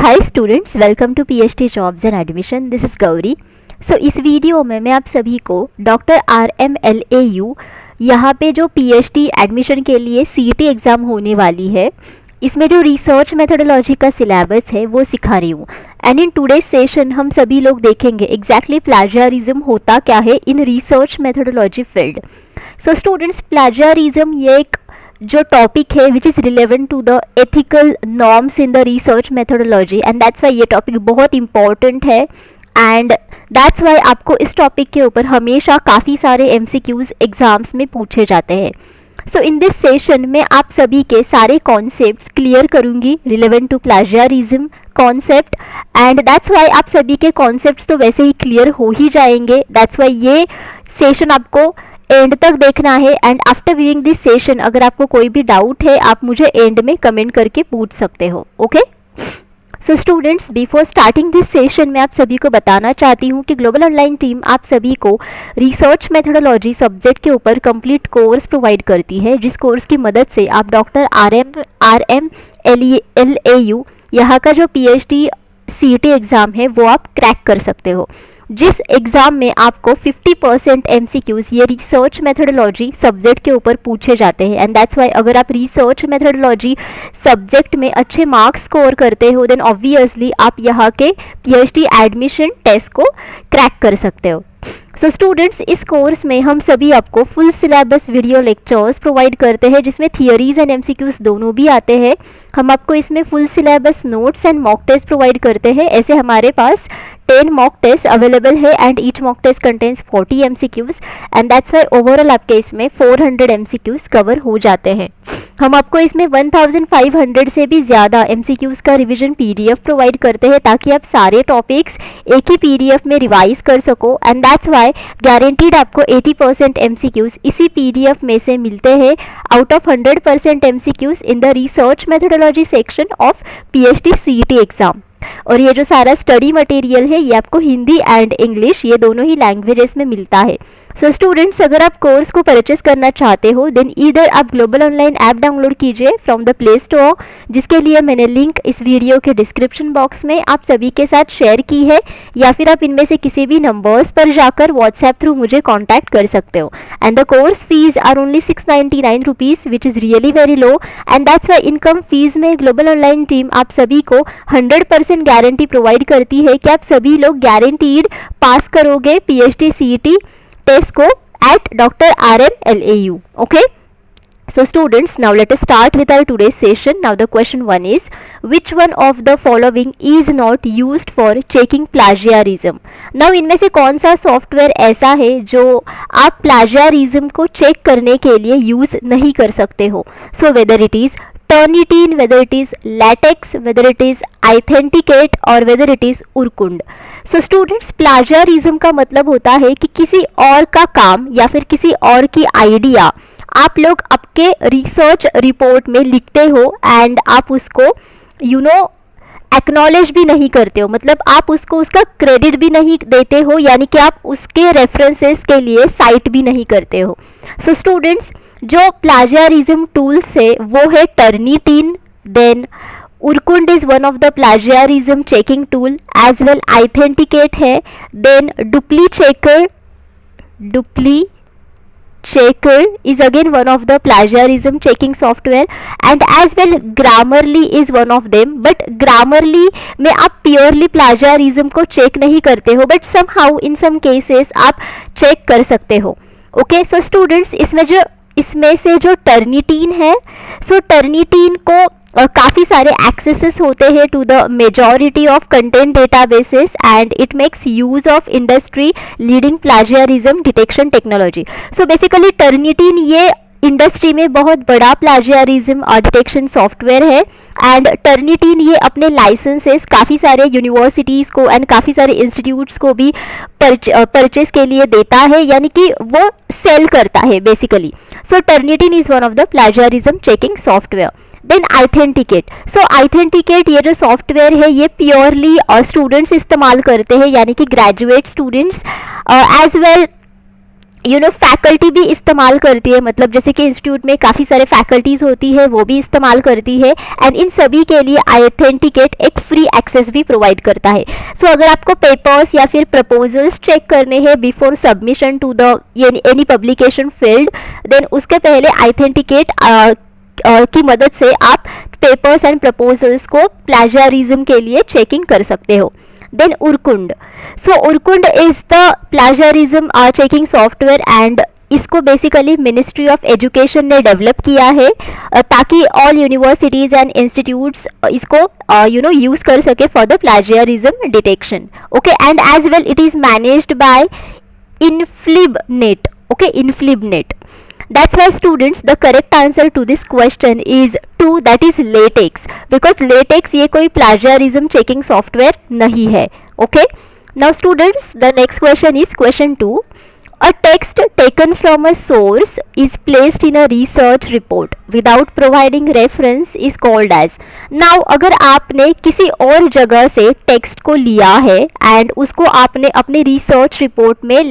Hi students, welcome to PhD jobs and admission. This is Gauri. So इस वीडियो में मैं आप सभी को डॉक्टर RMLAU यहाँ पे जो पीएचडी एडमिशन के लिए सीईटी एग्ज़ाम होने वाली है, इसमें जो रिसर्च मेथोडोलॉजी का सिलेबस है वो सिखा रही हूँ। एंड इन टुडेज सेशन हम सभी लोग देखेंगे एग्जैक्टली प्लाजियारिज्म होता क्या है in research methodology field. So students, plagiarism ये एक जो टॉपिक है which is relevant to the ethical norms in the research methodology, and that's why ये टॉपिक बहुत इंपॉर्टेंट है। एंड दैट्स वाई आपको इस टॉपिक के ऊपर हमेशा काफ़ी सारे MCQs एग्जाम्स में पूछे जाते हैं। सो इन दिस सेशन में आप सभी के सारे कॉन्सेप्ट्स क्लियर करूंगी relevant to plagiarism concept, and that's why आप सभी के कॉन्सेप्ट्स तो वैसे ही क्लियर हो ही जाएंगे। दैट्स वाई ये सेशन आपको एंड तक देखना है। And after viewing this session अगर आपको कोई भी डाउट है आप मुझे एंड में कमेंट करके पूछ सकते हो। Okay, so students, before starting this session मैं आप सभी को बताना चाहती हूँ कि ग्लोबल ऑनलाइन टीम आप सभी को रिसर्च मेथोडोलॉजी सब्जेक्ट के ऊपर कंप्लीट कोर्स प्रोवाइड करती है, जिस कोर्स की मदद से आप डॉक्टर RMLAU यहाँ का जो PhD CET एग्ज़ाम है वो आप क्रैक कर सकते हो, जिस एग्ज़ाम में आपको 50% MCQs ये रिसर्च मेथोडोलॉजी सब्जेक्ट के ऊपर पूछे जाते हैं। एंड दैट्स वाई अगर आप रिसर्च मेथोडोलॉजी सब्जेक्ट में अच्छे मार्क्स स्कोर करते हो देन ऑब्वियसली आप यहाँ के PhD एडमिशन टेस्ट को क्रैक कर सकते हो। सो स्टूडेंट्स, इस कोर्स में हम सभी आपको full syllabus video lectures provide करते हैं, जिसमें थियोरीज एंड MCQs दोनों भी आते हैं। हम आपको इसमें full syllabus notes and mock test provide करते हैं। ऐसे हमारे पास 10 मॉक टेस्ट अवेलेबल है and each mock test contains 40 MCQs, and that's why overall आपके इसमें 400 MCQs कवर हो जाते हैं। हम आपको इसमें 1500 से भी ज़्यादा MCQs का रिवीजन PDF प्रोवाइड करते हैं, ताकि आप सारे टॉपिक्स एक ही PDF में रिवाइज कर सको। एंड दैट्स वाई गारंटीड आपको 80% MCQs इसी PDF में से मिलते हैं out of 100% MCQs in the research methodology section of PhD CET exam. और ये जो सारा स्टडी मटेरियल है ये आपको हिंदी एंड इंग्लिश ये दोनों ही लैंग्वेजेस में मिलता है। सो स्टूडेंट्स, अगर आप कोर्स को परचेस करना चाहते हो देन इधर आप ग्लोबल ऑनलाइन ऐप डाउनलोड कीजिए फ्रॉम द प्ले स्टोर, जिसके लिए मैंने लिंक इस वीडियो के डिस्क्रिप्शन बॉक्स में आप सभी के साथ शेयर की है, या फिर आप इनमें से किसी भी नंबर्स पर जाकर व्हाट्सएप थ्रू मुझे कॉन्टैक्ट कर सकते हो। And the course fees are only 699 rupees which is really very low, and that's why income fees में ग्लोबल ऑनलाइन टीम आप सभी को 100% गारंटी प्रोवाइड करती है कि आप सभी लोग गारंटीड पास करोगे PhD CET टेस्ट को at Dr. RMLAU. Okay, so students, now let us start with our today's session. Now the question 1 is, which one of the following is not used for checking plagiarism? Now इनमें से कौन सा software ऐसा है जो आप plagiarism को check करने के लिए यूज़ नहीं कर सकते हो? So whether it is Turnitin, whether it is Latex, whether it is Authenticate और whether it is Urkund. So students, plagiarism का मतलब होता है कि किसी और का काम या फिर किसी और की आइडिया आप लोग आपके रिसर्च रिपोर्ट में लिखते हो एंड आप उसको एक्नॉलेज भी नहीं करते हो, मतलब आप उसको उसका क्रेडिट भी नहीं देते हो, यानी कि आप उसके रेफरेंसेस के लिए साइट भी नहीं करते हो। सो स्टूडेंट्स, जो प्लाजियारिज्म टूल्स है वो है Turnitin, then Urkund is one of the plagiarism checking tool, as well Authenticate है, then DupliChecker is again one of the plagiarism checking software, and as well Grammarly is one of them, but Grammarly में आप purely plagiarism को check नहीं करते हो, but somehow in some cases आप check कर सकते हो। ओके, सो स्टूडेंट्स, इसमें से जो टर्निटिन है, सो टर्निटिन को काफ़ी सारे एक्सेसेस होते हैं to the majority of content databases, and it makes use of industry leading plagiarism detection technology. So basically Turnitin ये इंडस्ट्री में बहुत बड़ा प्लाजियारिज्म डिटेक्शन सॉफ्टवेयर है, एंड टर्निटिन ये अपने लाइसेंसेस काफ़ी सारे यूनिवर्सिटीज़ को एंड काफ़ी सारे इंस्टीट्यूट्स को भी परचेस के लिए देता है, यानी कि वो सेल करता है basically. So Turnitin is one of the plagiarism checking software. Then Authenticate, सो Authenticate ये जो सॉफ्टवेयर है ये प्योरली स्टूडेंट्स इस्तेमाल करते हैं, यानी कि graduate students as well faculty भी इस्तेमाल करती है, मतलब जैसे कि इंस्टीट्यूट में काफ़ी सारे फैकल्टीज़ होती है वो भी इस्तेमाल करती है, एंड इन सभी के लिए Authenticate एक फ्री एक्सेस भी प्रोवाइड करता है। सो अगर आपको पेपर्स या फिर प्रपोजल्स चेक करने हैं before submission to the any publication field, then उसके पहले ऑथेंटिकेट की मदद से आप पेपर्स एंड प्रपोजल्स को प्लेजरिज्म के लिए चेकिंग कर सकते हो। Then Urkund, so Urkund is the plagiarism checking software and इसको बेसिकली मिनिस्ट्री ऑफ एजुकेशन ने डेवलप किया है ताकि ऑल यूनिवर्सिटीज एंड इंस्टीट्यूट्स इसको यूज कर सके for the plagiarism detection. Okay, and as well it is managed bye इनफ्लिबनेट। Okay, इनफ्लिबनेट। That's why students, the correct answer to this question is 2, that is latex, because latex ये कोई plagiarism checking software नहीं है। Okay, now students, the next question is question 2. A text taken from a source is placed in a research report without providing reference is called as. Now अगर आपने किसी और जगह से टेक्स्ट को लिया है एंड उसको आपने अपने रिसर्च रिपोर्ट में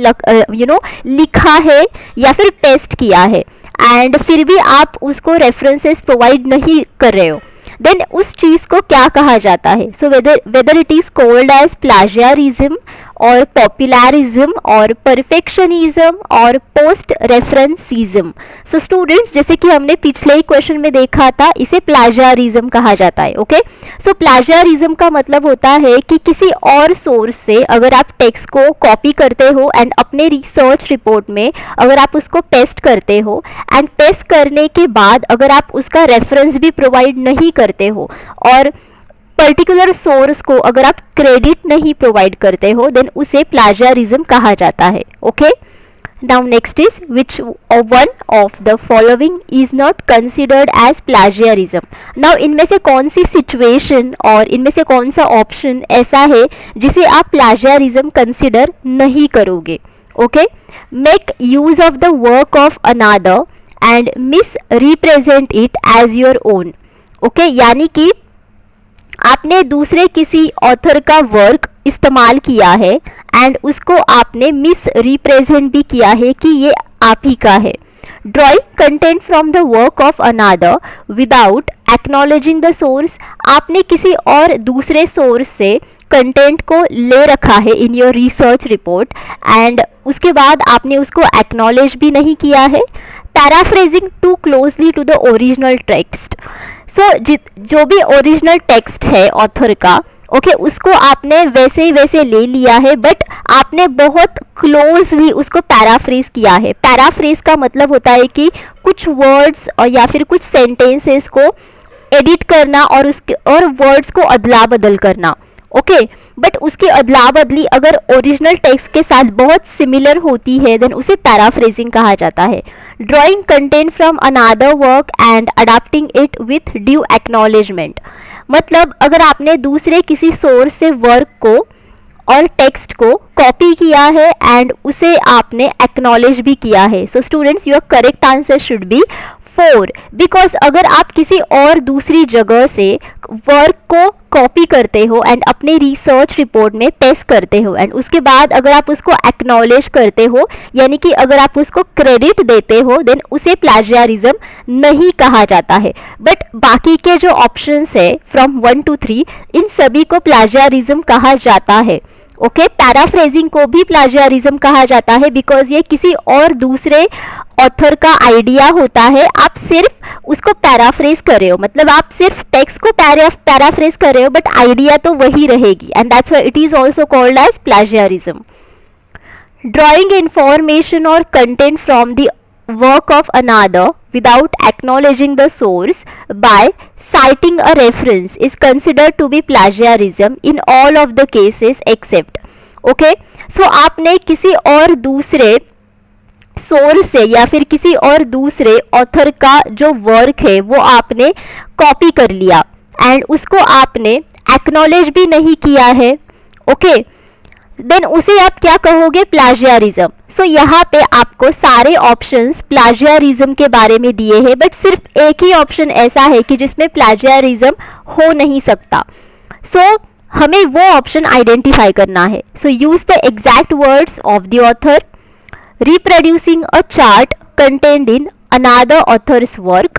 लिखा है या फिर पेस्ट किया है एंड फिर भी आप उसको रेफरेंसेस प्रोवाइड नहीं कर रहे हो, देन उस चीज़ को क्या कहा जाता है? So whether it is called as plagiarism और पॉपुलरिज्म और परफेक्शनिज्म और पोस्ट रेफरेंसिज्म। सो स्टूडेंट्स, जैसे कि हमने पिछले ही क्वेश्चन में देखा था, इसे प्लेजियरिज्म कहा जाता है। ओके, सो प्लेजियरिज्म का मतलब होता है कि किसी और सोर्स से अगर आप टेक्स्ट को कॉपी करते हो एंड अपने रिसर्च रिपोर्ट में अगर आप उसको पेस्ट करते हो एंड पेस्ट करने के बाद अगर आप उसका रेफरेंस भी प्रोवाइड नहीं करते हो और पर्टिकुलर सोर्स को अगर आप क्रेडिट नहीं प्रोवाइड करते हो, देन उसे प्लेजियरिज्म कहा जाता है। Okay, now next is which one of the following is not considered as plagiarism. Now इनमें से कौन सी सिचुएशन और इनमें से कौन सा ऑप्शन ऐसा है जिसे आप प्लेजियरिज्म कंसिडर नहीं करोगे? Okay, make use of the work of another and misrepresent it as your own. Okay, यानी कि आपने दूसरे किसी ऑथर का वर्क इस्तेमाल किया है एंड उसको आपने मिस रिप्रेजेंट भी किया है कि ये आप ही का है। Drawing content from the work of another without acknowledging the source, आपने किसी और दूसरे सोर्स से कंटेंट को ले रखा है in your research report and उसके बाद आपने उसको एक्नॉलेज भी नहीं किया है। Paraphrasing to closely to the original text, so जो भी ओरिजिनल टेक्स्ट है ऑथर का, ओके, उसको आपने वैसे ही वैसे ले लिया है बट आपने बहुत क्लोजली उसको पैराफ्रेज किया है। पैराफ्रेज का मतलब होता है कि कुछ वर्ड्स या फिर कुछ सेंटेंसेस को एडिट करना और वर्ड्स को अदला बदल करना। ओके, बट उसकी अदला बदली अगर ओरिजिनल टेक्स्ट के साथ बहुत सिमिलर होती है देन उसे पैराफ्रेजिंग कहा जाता है। Drawing content from another work and adopting it with due acknowledgement, मतलब अगर आपने दूसरे किसी सोर्स से वर्क को और टेक्स्ट को कॉपी किया है एंड उसे आपने एक्नॉलेज भी किया है। So students, your correct answer should B 4, because अगर आप किसी और दूसरी जगह से वर्क को कॉपी करते हो एंड अपने रिसर्च रिपोर्ट में पेस्ट करते हो एंड उसके बाद अगर आप उसको एक्नॉलेज करते हो यानी कि अगर आप उसको क्रेडिट देते हो, देन उसे प्लेजियरिज्म नहीं कहा जाता है। बट बाकी के जो ऑप्शंस है फ्रॉम 1 to 3, इन सभी को प्लेजियरिज्म कहा जाता है। ओके, पैराफ्रेजिंग को भी प्लेजियरिज्म कहा जाता है बिकॉज ये किसी और दूसरे ऑथर का आइडिया होता है, आप सिर्फ उसको पैराफ्रेज कर रहे हो, मतलब आप सिर्फ टेक्स्ट को पैराफ्रेज कर रहे हो बट आइडिया तो वही रहेगी and that's why it is also called as plagiarism. Drawing information और content from the work of another without acknowledging the source by citing a reference is considered to be plagiarism in all of the cases except. Okay, so आपने किसी और दूसरे source से या फिर किसी और दूसरे ऑथर का जो वर्क है वो आपने कॉपी कर लिया एंड उसको आपने एक्नॉलेज भी नहीं किया है। ओके, देन उसे आप क्या कहोगे? प्लेजियरिज्म। सो यहाँ पे आपको सारे ऑप्शंस प्लेजियरिज्म के बारे में दिए हैं बट सिर्फ एक ही ऑप्शन ऐसा है कि जिसमें प्लेजियरिज्म हो नहीं सकता। सो हमें वो ऑप्शन आइडेंटिफाई करना है। So use the exact words of the author, reproducing a chart contained in another author's work,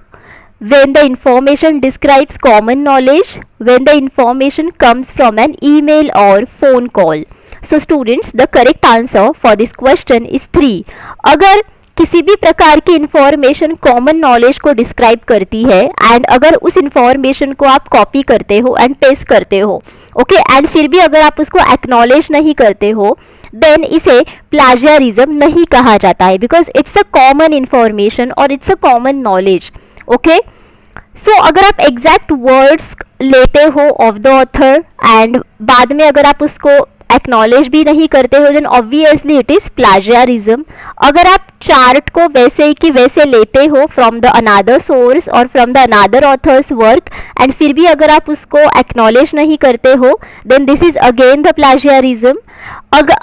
when the information describes common knowledge, when the information comes from an email or phone call. So students, the correct answer for this question is 3. अगर किसी भी प्रकार की information common knowledge को describe करती है and अगर उस इंफॉर्मेशन को आप कॉपी करते हो एंड पेस्ट करते हो, ओके, एंड फिर भी अगर आप उसको एक्नॉलेज नहीं करते हो, देन इसे प्लाजियरिज्म नहीं कहा जाता है, because it's a common information और it's a common knowledge. Okay, so अगर आप एग्जैक्ट वर्ड्स लेते हो ऑफ द ऑथर एंड बाद में अगर आप उसको एक्नॉलेज भी नहीं करते हो, देन ऑब्वियसली इट इज प्लाजियरिज्म. अगर आप चार्ट को वैसे ही कि वैसे लेते हो फ्रॉम द अनादर सोर्स और from the another author's work and फिर भी अगर आप उसको एक्नॉलेज नहीं करते हो, then this is again the plagiarism.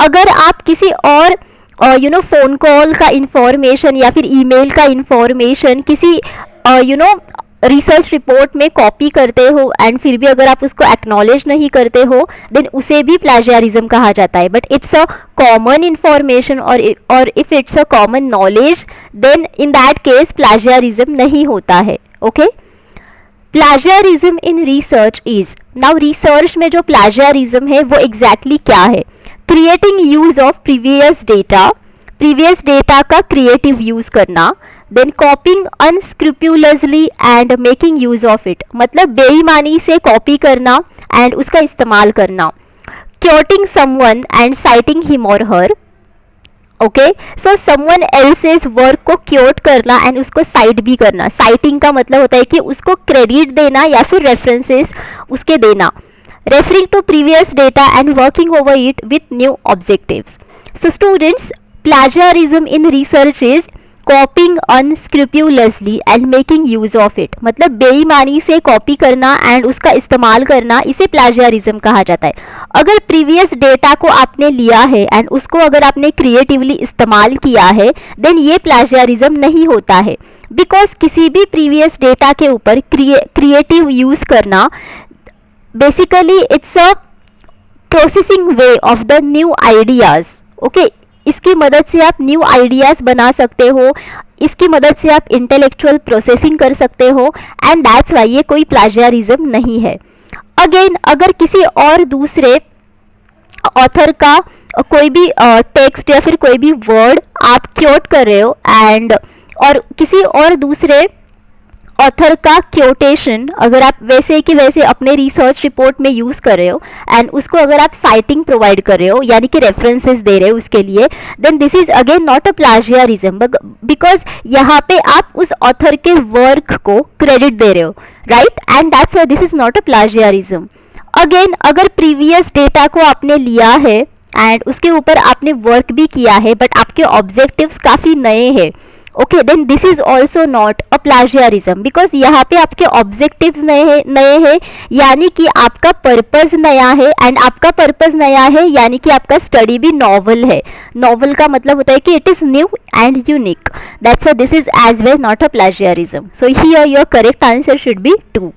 अगर आप किसी और फोन कॉल का इंफॉर्मेशन या फिर ईमेल का इंफॉर्मेशन किसी रिसर्च रिपोर्ट में कॉपी करते हो एंड फिर भी अगर आप उसको एक्नॉलेज नहीं करते हो, देन उसे भी प्लाजियरिज्म कहा जाता है. But it's a common information और if it's a common knowledge, then in that case plagiarism नहीं होता है. Okay, plagiarism in research is, now research में जो प्लाजियरिज्म है वो एग्जैक्टली क्या है? Creating use of previous data का क्रिएटिव यूज करना, then copying unscrupulously and making use of it, मतलब बेईमानी से कॉपी करना एंड उसका इस्तेमाल करना. Quoting someone and citing him और हर. Okay, so someone else's work को क्योट करना एंड उसको साइट भी करना. साइटिंग का मतलब होता है कि उसको क्रेडिट देना या फिर रेफरेंसेस उसके देना. Referring to previous data and working over it with new objectives. So students, plagiarism in research is copying unscrupulously and making use of it, मतलब बेईमानी से कॉपी करना एंड उसका इस्तेमाल करना, इसे प्लाजियरिज्म कहा जाता है. अगर प्रीवियस डेटा को आपने लिया है एंड उसको अगर आपने क्रिएटिवली इस्तेमाल किया है, देन ये प्लाजियरिज्म नहीं होता है, बिकॉज किसी भी प्रीवियस डेटा के ऊपर क्रिएटिव यूज करना basically it's a processing way of the new ideas. Okay, इसकी मदद से आप न्यू आइडियाज़ बना सकते हो, इसकी मदद से आप इंटेलेक्चुअल प्रोसेसिंग कर सकते हो एंड दैट्स वाई ये कोई प्लाजियरिज्म नहीं है. अगेन, अगर किसी और दूसरे ऑथर का कोई भी टेक्स्ट या फिर कोई भी वर्ड आप क्योट कर रहे हो एंड और किसी और दूसरे ऑथर का क्योटेशन अगर आप वैसे कि वैसे अपने रिसर्च रिपोर्ट में यूज़ कर रहे हो एंड उसको अगर आप साइटिंग प्रोवाइड कर रहे हो यानी कि रेफरेंसेस दे रहे हो उसके लिए, then this is again not a plagiarism, because यहाँ पे आप उस ऑथर के वर्क को क्रेडिट दे रहे हो, right, and that's why this is not a plagiarism. Again, अगर प्रीवियस डेटा को आपने लिया है एंड उसके ऊपर आपने वर्क भी किया है बट आपके ऑब्जेक्टिव्स काफ़ी नए हैं, okay, then this is also not a plagiarism, because यहाँ पे आपके ऑब्जेक्टिव्स नए हैं यानी कि आपका पर्पस नया है एंड आपका पर्पस नया है यानी कि आपका स्टडी भी नॉवल है. नॉवल का मतलब होता है कि it is new and unique. That's why this is as well not a plagiarism. So here your correct answer should be 2.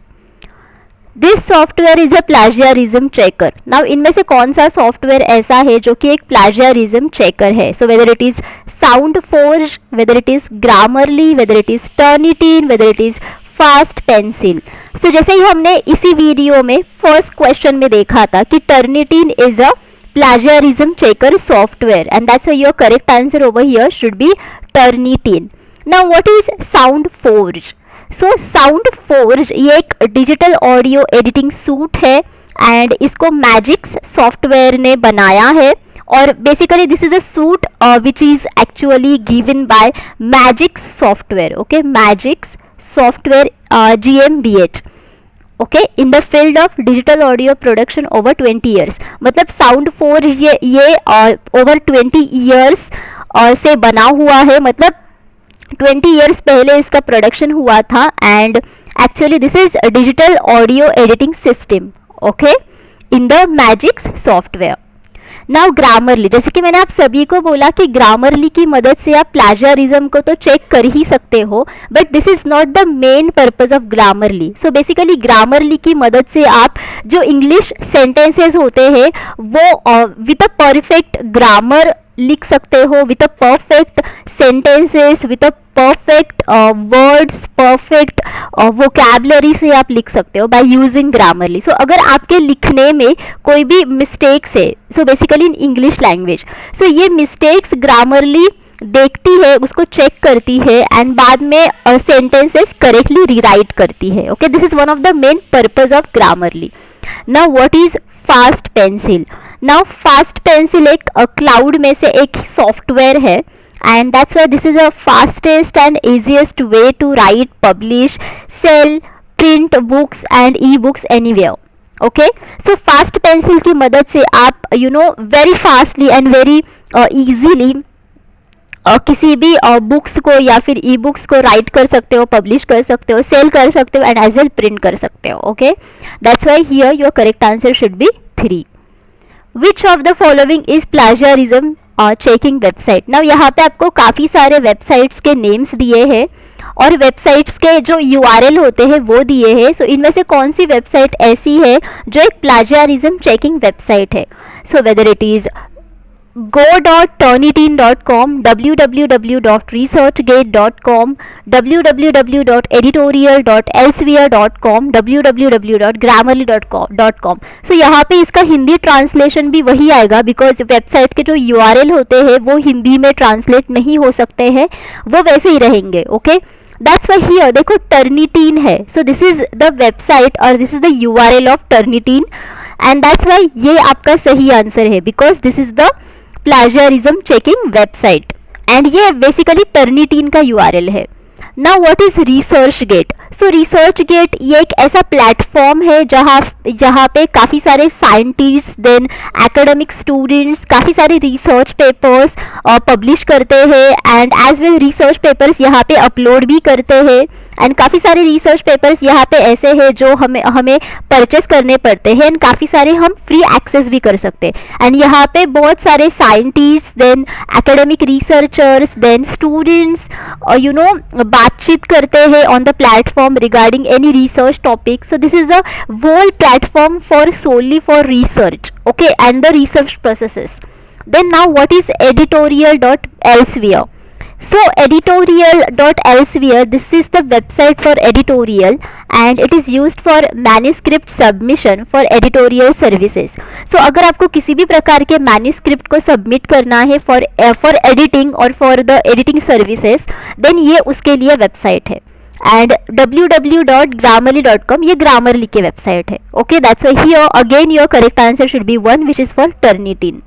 This software is a plagiarism checker. Now इनमें से कौन सा सॉफ्टवेयर ऐसा है जो कि एक प्लाजियरिज्म चेकर है? So whether it is SoundForge, whether it is Grammarly, whether it is Turnitin, whether it is Fast Pencil. So जैसे ही हमने इसी वीडियो में फर्स्ट क्वेश्चन में देखा था कि Turnitin is a plagiarism checker software and that's why your correct answer over here should be Turnitin. Now what is SoundForge? So SoundForge ये एक डिजिटल ऑडियो एडिटिंग सूट है एंड इसको Magix software ने बनाया है और basically this is a suite which is actually given by Magix software. Okay, Magix software GmbH, okay, in the field of digital audio production over 20 years. मतलब SoundForge ये over 20 years से बना हुआ है, मतलब 20 ईयर्स पहले इसका प्रोडक्शन हुआ था and actually this is digital audio editing system, okay, in the Magix software. Now Grammarly, जैसे कि मैंने आप सभी को बोला कि ग्रामरली की मदद से आप प्लाजियरिज्म को तो चेक कर ही सकते हो but this is not the main purpose of Grammarly. So basically Grammarly की मदद से आप जो इंग्लिश सेंटेंसेस होते हैं वो विद अ परफेक्ट ग्रामर लिख सकते हो, with a perfect sentences with a perfect words, perfect vocabulary से आप लिख सकते हो बाय यूजिंग ग्रामरली. सो अगर आपके लिखने में कोई भी मिस्टेक्स है, so basically in English language, so ये मिस्टेक्स ग्रामरली देखती है, उसको चेक करती है एंड बाद में सेंटेंसेस करेक्टली रीराइट करती है. Okay, this is one of the main purpose of Grammarly. Now what is fast pencil? Now fast pencil एक क्लाउड में से एक सॉफ्टवेयर है and that's why this is the fastest and easiest way to write, publish, sell, print books and e-books anywhere. Okay, so fast pencil की मदद से आप very fastly and very easily किसी भी बुक्स को या फिर ई बुक्स को राइट कर सकते हो, पब्लिश कर सकते हो, सेल कर सकते हो एंड एज वेल प्रिंट कर सकते हो. Okay, that's why here your correct answer should B 3. Which of the following is plagiarism checking website? Now यहाँ पे आपको काफ़ी सारे वेबसाइट्स के नेम्स दिए हैं और वेबसाइट्स के जो URL होते हैं वो दिए हैं. सो इनमें से कौन सी वेबसाइट ऐसी है जो एक प्लेजरिज्म चेकिंग वेबसाइट है? So whether it is go.turnitin.com, www.researchgate.com, www.editorial.elsewhere.com, www.grammarly.com. सो यहाँ पे इसका हिंदी ट्रांसलेशन भी वही आएगा बिकॉज वेबसाइट के जो URL होते हैं वो हिंदी में ट्रांसलेट नहीं हो सकते हैं, वो वैसे ही रहेंगे. ओके, दैट्स वाई हियर देखो टर्निटीन है. So this is the website और this is the URL of Turnitin and that's why ये आपका सही आंसर है because this is the plagiarism checking website and ये बेसिकली टर्निटीन का URL है. Now what is Research Gate? So Research Gate ये एक ऐसा प्लेटफॉर्म है जहाँ पे काफ़ी सारे साइंटिस्ट देन एकेडमिक स्टूडेंट्स काफ़ी सारे रिसर्च पेपर्स पब्लिश करते हैं and as well research papers यहाँ पे अपलोड भी करते हैं एंड काफ़ी सारे रिसर्च पेपर्स यहाँ पे ऐसे हैं जो हमें परचेस करने पड़ते हैं एंड काफ़ी सारे हम फ्री एक्सेस भी कर सकते हैं. एंड यहाँ पे बहुत सारे scientist then academic researchers then students बातचीत करते हैं on the platform regarding any research topic. So this is a whole platform for solely for research, okay, and the research processes. Then now what is editorial.elsewhere? So editorial.elsewhere, this is the website for editorial and it is used for manuscript submission for editorial services. So अगर आपको किसी भी प्रकार के manuscript को submit करना है for editing or for the editing services, then ये उसके लिए website है. एंड www.grammarly.com ये ग्रामरली की वेबसाइट है. Okay, that's why here again your correct answer should be 1 which is for Turnitin.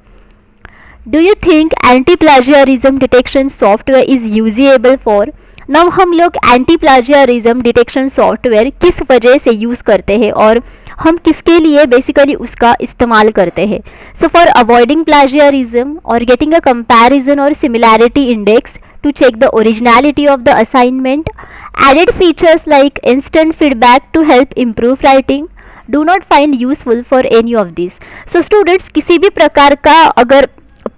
Do you think anti plagiarism detection software is usable for? Now हम लोग anti plagiarism detection software किस वजह से use करते हैं और हम किसके लिए बेसिकली उसका इस्तेमाल करते हैं? सो फॉर अवॉइडिंग प्लेजियरिज्म और गेटिंग अ कंपैरिजन और similarity index to check the originality of the assignment, added features like instant feedback to help improve writing do not find useful for any of these. So students, किसी भी प्रकार का अगर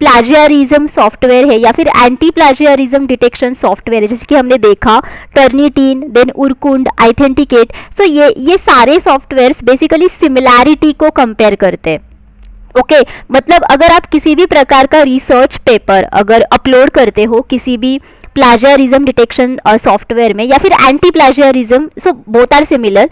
plagiarism software है या फिर anti plagiarism detection software है जैसे कि हमने देखा टर्निटीन देन उरकुंड ऑथेंटिकेट, सो ये सारे सॉफ्टवेयर्स बेसिकली सिमिलैरिटी को कंपेयर करते हैं. ओके, मतलब अगर आप किसी भी प्रकार का रिसर्च पेपर अगर अपलोड करते हो किसी भी प्लेजियरिज्म डिटेक्शन सॉफ्टवेयर में या फिर anti plagiarism, so both are similar,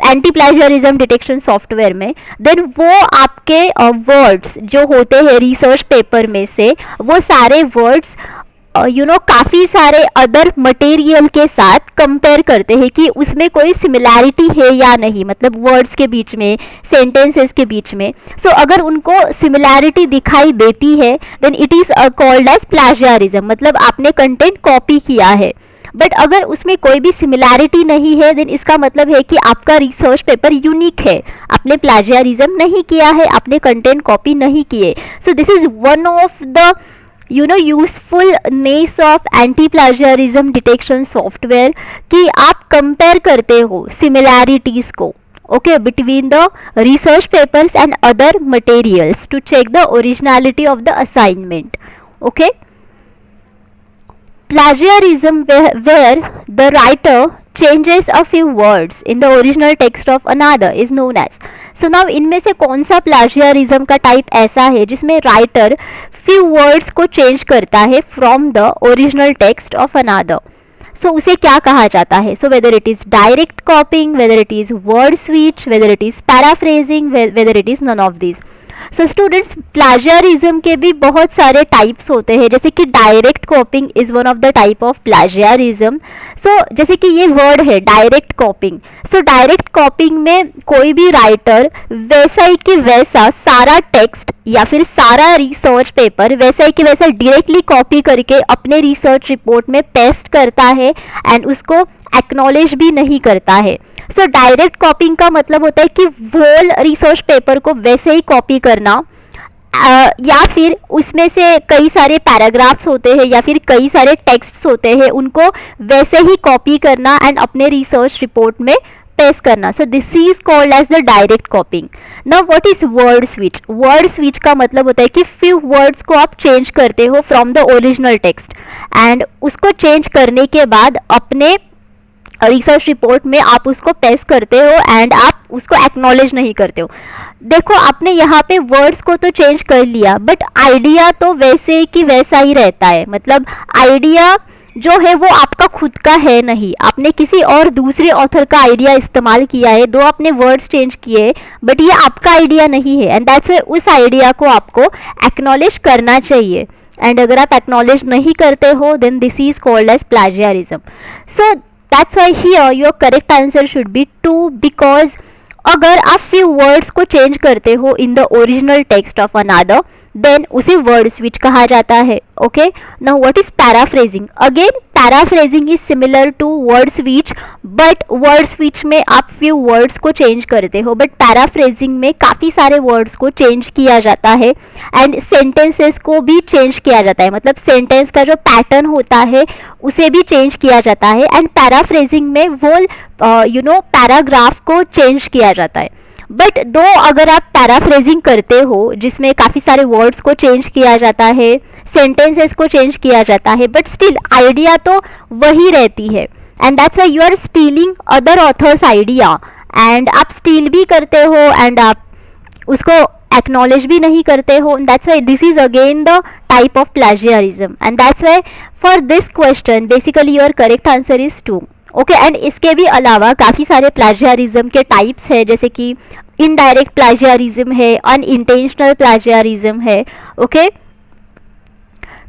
anti plagiarism detection software में, देन वो आपके वर्ड्स जो होते हैं रिसर्च पेपर में से वो सारे वर्ड्स काफ़ी सारे अदर मटेरियल के साथ कंपेयर करते हैं कि उसमें कोई सिमिलैरिटी है या नहीं, मतलब वर्ड्स के बीच में, सेंटेंसेस के बीच में. सो अगर उनको सिमिलैरिटी दिखाई देती है then it is called as plagiarism, मतलब आपने कंटेंट कॉपी किया है. बट अगर उसमें कोई भी सिमिलैरिटी नहीं है देन इसका मतलब है कि आपका रिसर्च पेपर यूनिक है, आपने प्लेजियरिज्म नहीं किया है, आपने कंटेंट कॉपी नहीं किए. So this is one of the usefulness of anti plagiarism detection software कि आप कंपेयर करते हो सिमिलैरिटीज को, okay, between the research papers and other materials to check the originality of the assignment. Okay, plagiarism where the writer changes a few words in the original text of another is known as. So now इनमें से कौन सा plagiarism का type ऐसा है जिसमें writer few words को change करता है from the original text of another, so उसे क्या कहा जाता है? So whether it is direct copying, whether it is word switch, whether it is paraphrasing, whether it is none of this. So students, plagiarism के भी बहुत सारे types होते हैं, जैसे कि direct copying is one of the type of plagiarism. So जैसे कि ये वर्ड है डायरेक्ट कॉपिंग, सो डायरेक्ट कॉपिंग में कोई भी राइटर वैसा ही कि वैसा सारा टेक्स्ट या फिर सारा रिसर्च पेपर वैसा ही कि वैसा डायरेक्टली कॉपी करके अपने रिसर्च रिपोर्ट में पेस्ट करता है एंड उसको एक्नॉलेज भी नहीं करता है। सो डायरेक्ट कॉपिंग का मतलब होता है कि होल रिसर्च पेपर को वैसे ही कॉपी करना, या फिर उसमें से कई सारे पैराग्राफ्स होते हैं या फिर कई सारे टेक्स्ट्स होते हैं, उनको वैसे ही कॉपी करना एंड अपने रिसर्च रिपोर्ट में पेस्ट करना। So this is called as the direct copying. Now what is word switch? Word switch का मतलब होता है कि फ्यू वर्ड्स को आप चेंज करते हो from the original text and उसको चेंज करने के बाद अपने रिसर्च रिपोर्ट में आप उसको पेस्ट करते हो एंड आप उसको एक्नॉलेज नहीं करते हो। देखो, आपने यहाँ पे वर्ड्स को तो चेंज कर लिया बट आइडिया तो वैसे कि वैसा ही रहता है। मतलब आइडिया जो है वो आपका खुद का है नहीं, आपने किसी और दूसरे ऑथर का आइडिया इस्तेमाल किया है, दो आपने वर्ड्स चेंज किए बट ये आपका आइडिया नहीं है एंड दैट्स व्हाई उस आइडिया को आपको एक्नॉलेज करना चाहिए। एंड अगर आप एक्नॉलेज नहीं करते हो then this is called as plagiarism. So that's why here your correct answer should be 2, because अगर आप few words को change करते हो in the original text of another then उसे word switch कहा जाता है। Okay, now what is paraphrasing? Again paraphrasing is similar to word switch but word switch में आप few words को change करते हो but paraphrasing में काफ़ी सारे words को change किया जाता है and sentences को भी change किया जाता है। मतलब sentence का जो pattern होता है उसे भी change किया जाता है and paraphrasing में वो paragraph को change किया जाता है। बट दो अगर आप पैराफ्रेजिंग करते हो जिसमें काफ़ी सारे वर्ड्स को चेंज किया जाता है, सेंटेंसेस को चेंज किया जाता है बट स्टिल आइडिया तो वही रहती है and that's why you are stealing other authors idea and आप स्टील भी करते हो एंड आप उसको एक्नॉलेज भी नहीं करते हो। That's why this is again the type of plagiarism and that's why for this question basically your correct answer is 2। Okay, and इसके भी अलावा काफ़ी सारे प्लाजियारिज्म के टाइप्स है, जैसे कि इनडायरेक्ट प्लाजियारिज्म है, अनइंटेंशनल प्लाजियारिज्म है। Okay,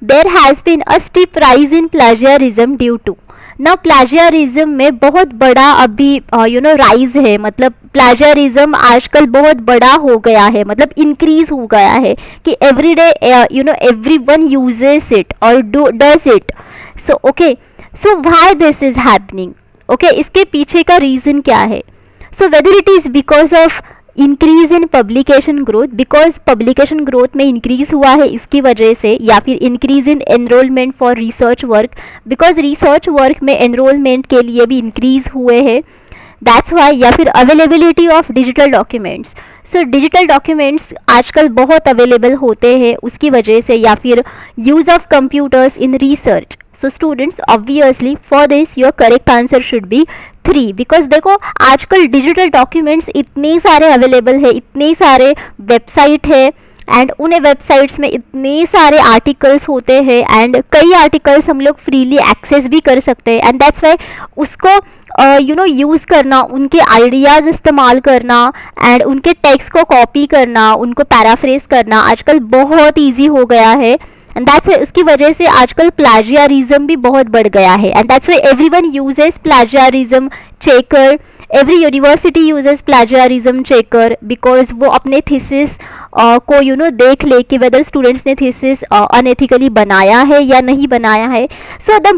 there has been a steep rise in plagiarism due to. ना प्लाजियारिज्म में बहुत बड़ा अभी राइज है, मतलब प्लाजियारिज्म आजकल बहुत बड़ा हो गया है, मतलब इंक्रीज हो गया है कि एवरीडे एवरीवन यूजेस इट और does it. So okay, so why this is happening? Okay, इसके पीछे का रीज़न क्या है? So whether it is because of increase in publication growth, because publication growth में increase हुआ है इसकी वजह से, या फिर increase in enrollment for research work, because research work में enrollment के लिए भी increase हुए हैं, that's why, या फिर availability of digital documents. So digital documents आजकल बहुत अवेलेबल होते हैं उसकी वजह से, या फिर use of computers in research. So students, obviously for this your correct answer should B 3, because देखो आजकल डिजिटल डॉक्यूमेंट्स इतने सारे अवेलेबल है, इतने सारे वेबसाइट है एंड उन्हें वेबसाइट्स में इतने सारे आर्टिकल्स होते हैं एंड कई आर्टिकल्स हम लोग फ्रीली एक्सेस भी कर सकते हैं एंड दैट्स वाई उसको यूज़ करना, उनके आइडियाज़ इस्तेमाल करना एंड उनके टेक्स्ट को कॉपी करना, उनको पैराफ्रेज करना आजकल बहुत ईजी हो गया है एंड दैट्स उसकी वजह से आजकल प्लाजियारिज्म भी बहुत बढ़ गया है and that's why everyone uses plagiarism checker, every university uses plagiarism checker, because वो अपने थीसिस को देख ले कि वेदर स्टूडेंट्स ने थीसिस अनएथिकली बनाया है या नहीं बनाया है। So the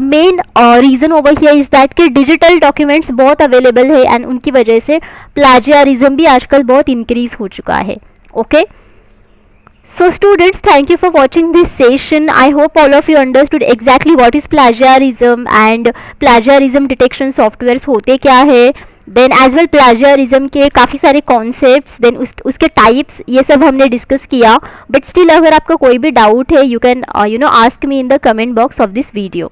main reason over here is that कि डिजिटल डॉक्यूमेंट्स बहुत अवेलेबल है एंड उनकी वजह से प्लाजियारिज्म भी आजकल बहुत इंक्रीज हो चुका है। Okay, so students, thank you for watching this session. I hope all of you understood exactly what is plagiarism and plagiarism detection softwares होते क्या है, then as well plagiarism के काफ़ी सारे concepts, then उसके types, ये सब हमने discuss किया। but still अगर आपका कोई भी doubt है you can ask me in the comment box of this video.